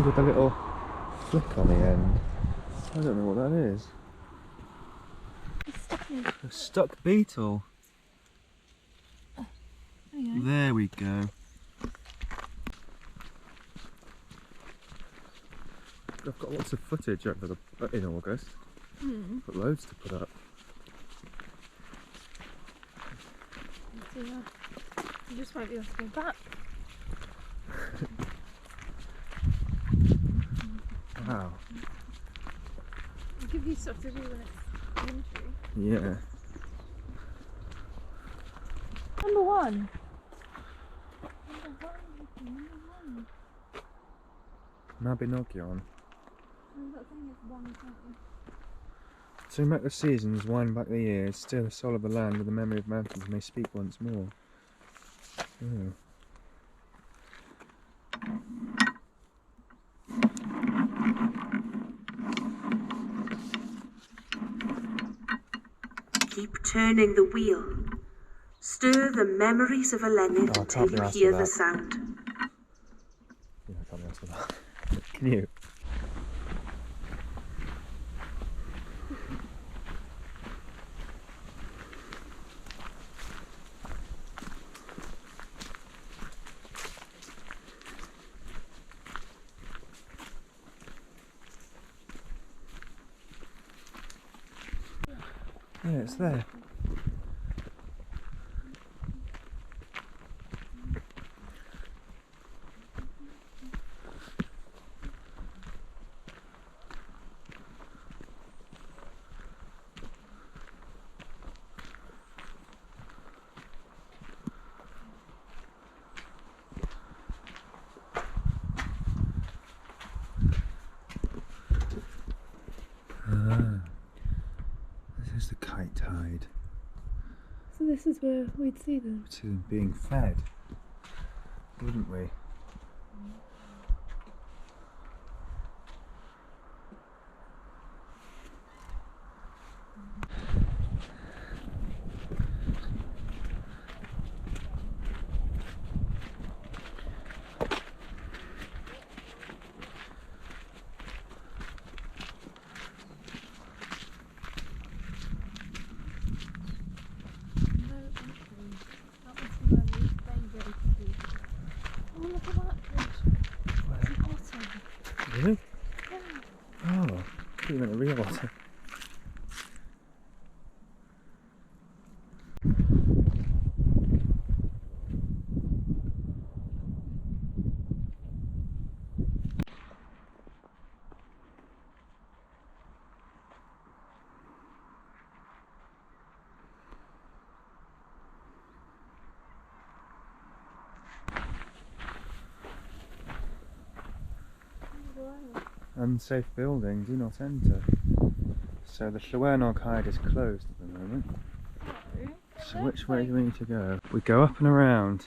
with a little flick on the end. I don't know what that is. A stuck beetle. There we go. I've got lots of footage over in August. Got loads to put up. You just won't be able to go back. Wow. I'll give you stuff to do when it's wintry. Yeah. Number one. Mabinogion. Turn back the seasons, wind back the years, stir the soul of the land with the memory of mountains may speak once more. Oh. Keep turning the wheel. Stir the memories of Elenydd until you hear the sound. Yeah, I can't be asked for that. Can you? Yeah, it's there. This is the kite tide. So this is where we'd see them. To them being fed, wouldn't we? Really? Yeah. Oh, I thought you meant a real otter. Unsafe building, do not enter. So the Llywelyn Hide is closed at the moment. So which way do we need to go? We go up and around.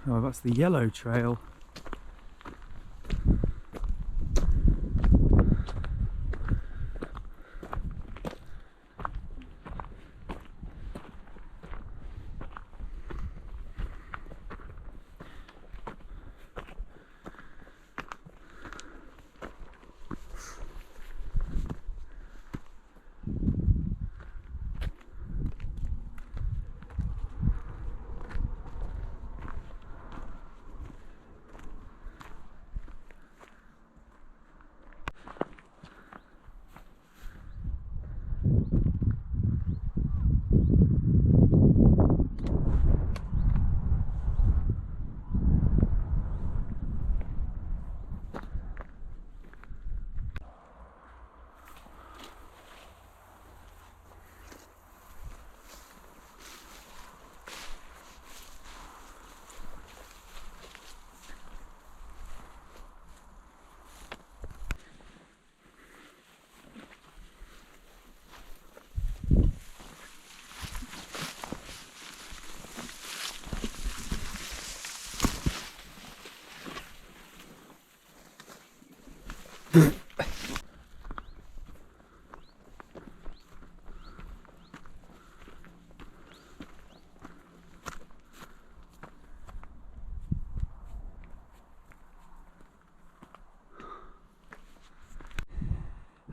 Oh, that's the yellow trail.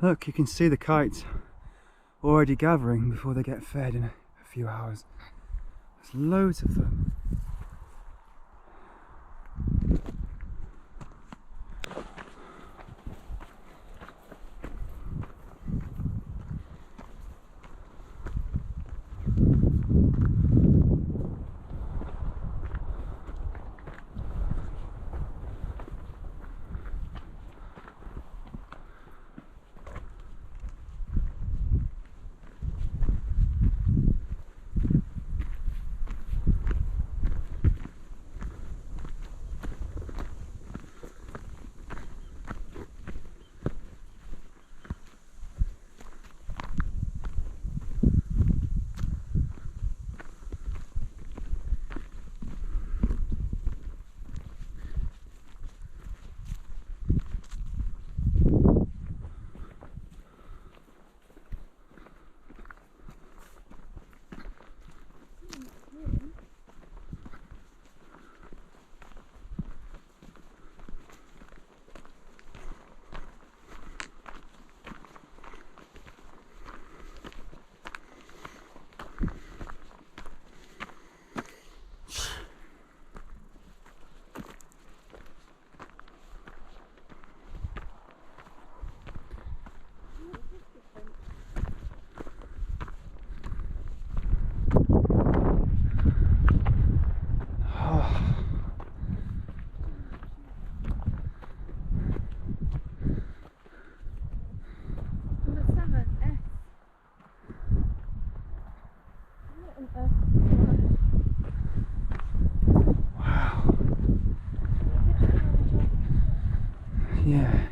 Look, you can see the kites already gathering before they get fed in a few hours. There's loads of them. Yeah.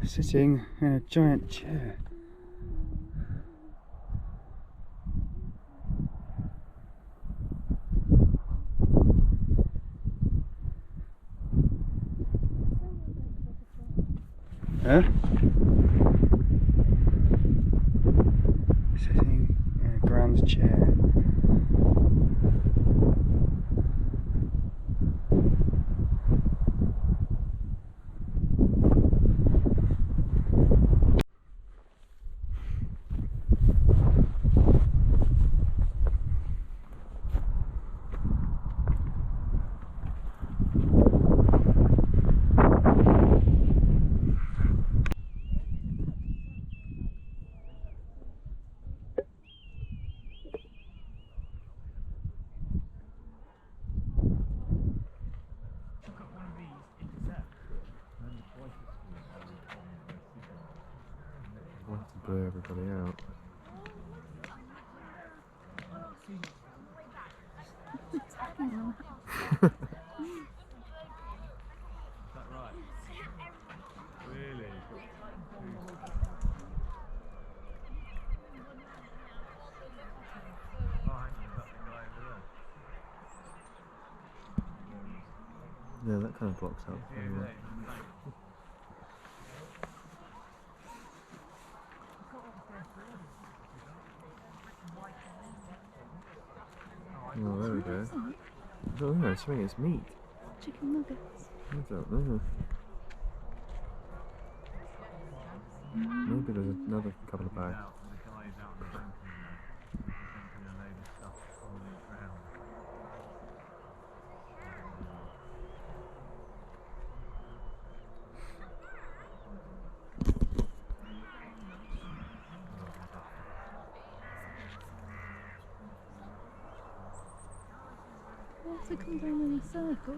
Sitting in a giant chair. Huh? Sitting in a grand chair. I want to blur everybody out. Yeah, that kind of blocks out. Oh, there we go. I don't know, I think it's meat. Chicken nuggets. I don't know. Maybe there's another couple of bags. Water comes down in a circle.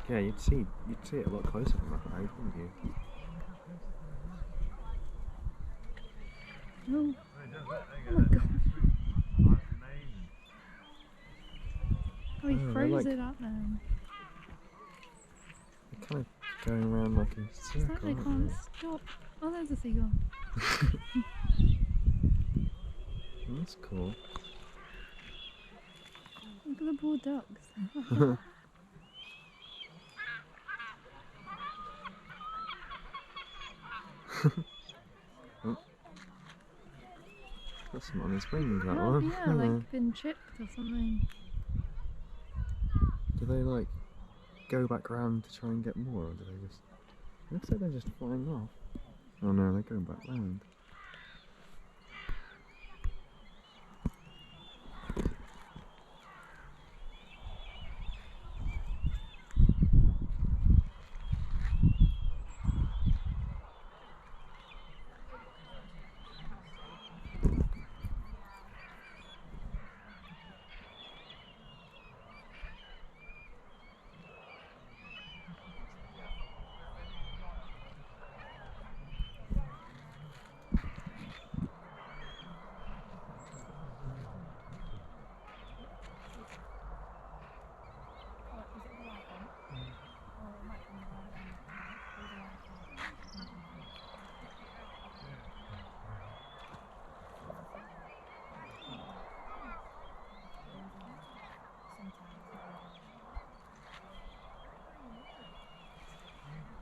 Yeah, you'd see it a lot closer from that road, wouldn't you? Oh my god. Where's like it at now? they're kind of going around like a It's circle. like they aren't can't they? stop. Oh, there's a seagull. That's cool. Look at the poor ducks. Got some on his wings, that Might one. be, yeah, like been chipped or something. Do they like go back round to try and get more, or do they just? It looks like they're just flying off. Oh no, they're going back round.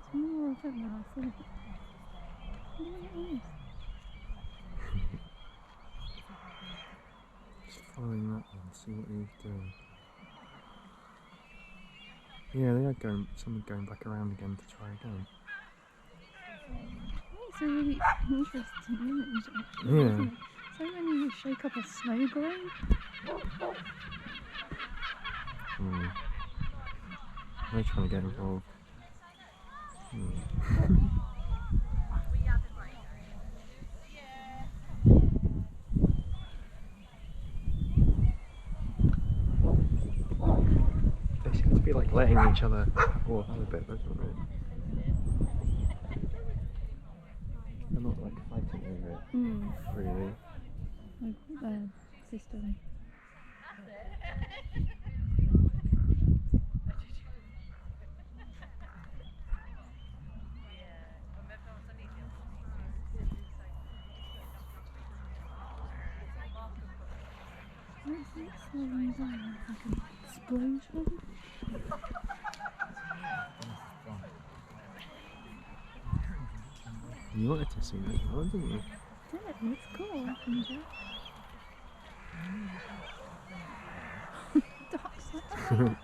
It's more of it now, I think. Look at this. Just following that one, see what he's doing. Yeah, they are going. Someone going back around again to try again. It's a really interesting image, actually, Yeah. isn't it? So when you shake up a snow globe, They're trying to get involved. They seem to be like letting each other walk a bit, don't they? They're not like fighting over it, really. like system. What's it slowing down? Like an explosion? You wanted to see that one, didn't you? Yeah, it's cool, I can tell. Ducks like that.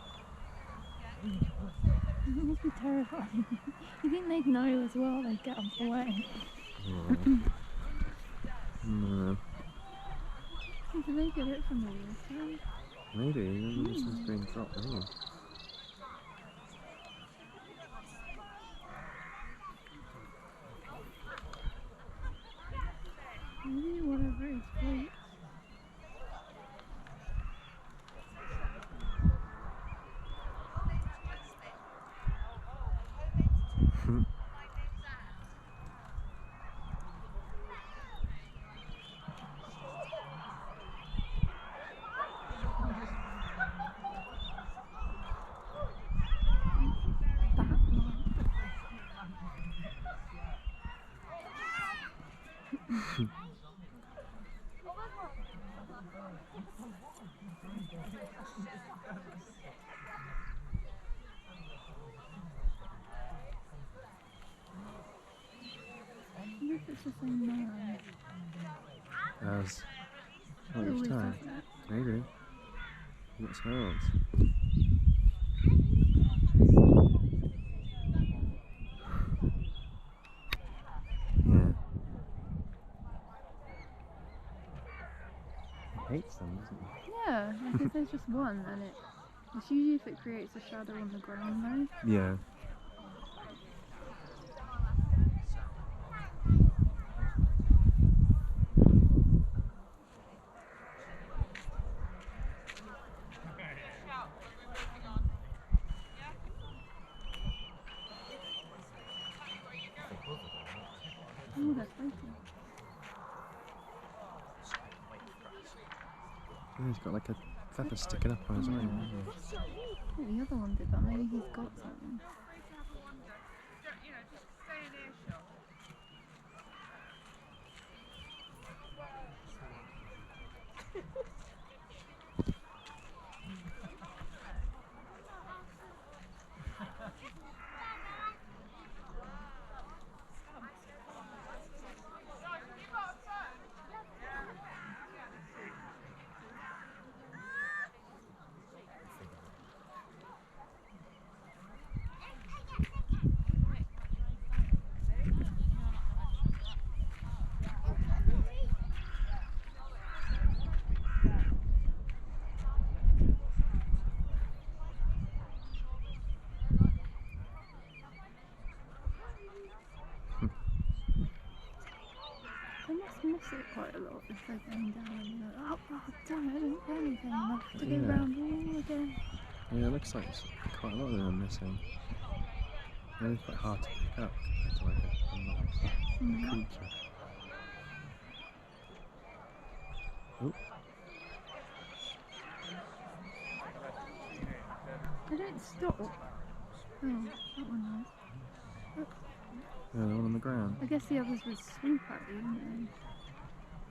It must be terrifying. You think they'd know as well, they'd get off the way. No. Do they get it from the water? Maybe, maybe this is being dropped in. Maybe whatever it is floats. I wonder if it's the same man. As It each always time. does that. Maybe. What's hers? Yeah. He hates them, doesn't he? Yeah, like if there's just one, then it's usually if it creates a shadow on the ground though. Yeah. Oh, that's fighting. Yeah, he's got like a feather sticking up on his eye. hasn't he? think the other one did that. Maybe he's got something. They must miss it quite a lot if they're going down and you're like, oh damn it, I didn't do anything enough to go round all again. Yeah, it looks like quite a lot of them are missing. They're quite hard to pick up compared to like a nice creature. Oh. They don't stop. Oh, that one was. Yeah, the one on the ground. I guess the others would swoop at you, wouldn't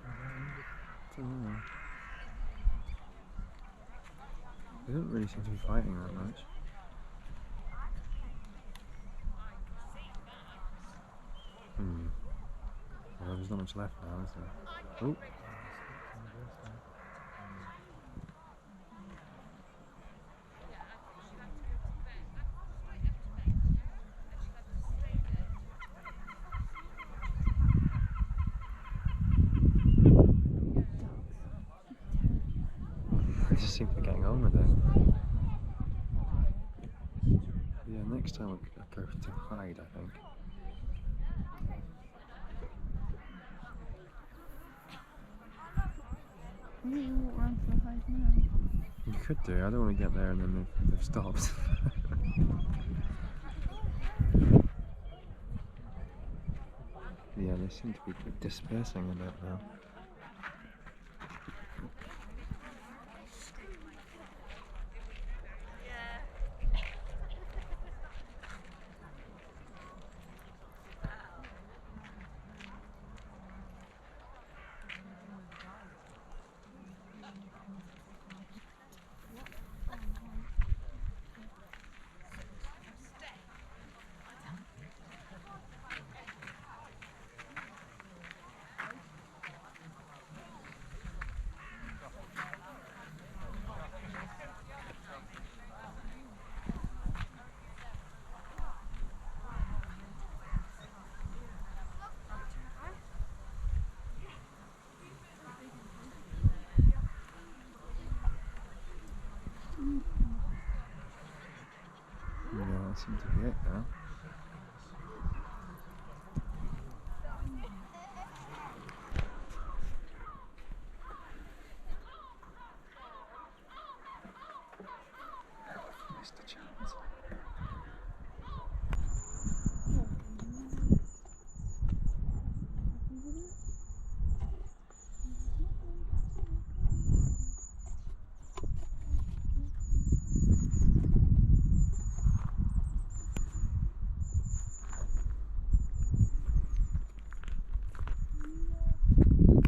I don't know. They don't really seem to be fighting that much. Well, there's not much left now, is there? Oh! They just seem to be getting on with it. Yeah, next time I'll go to hide, I think. Why don't you walk around to the hide now? You could do, I don't want to get there and then they've stopped. Yeah, they seem to be dispersing a bit now. Yeah, that seems to be it now. Missed the chance.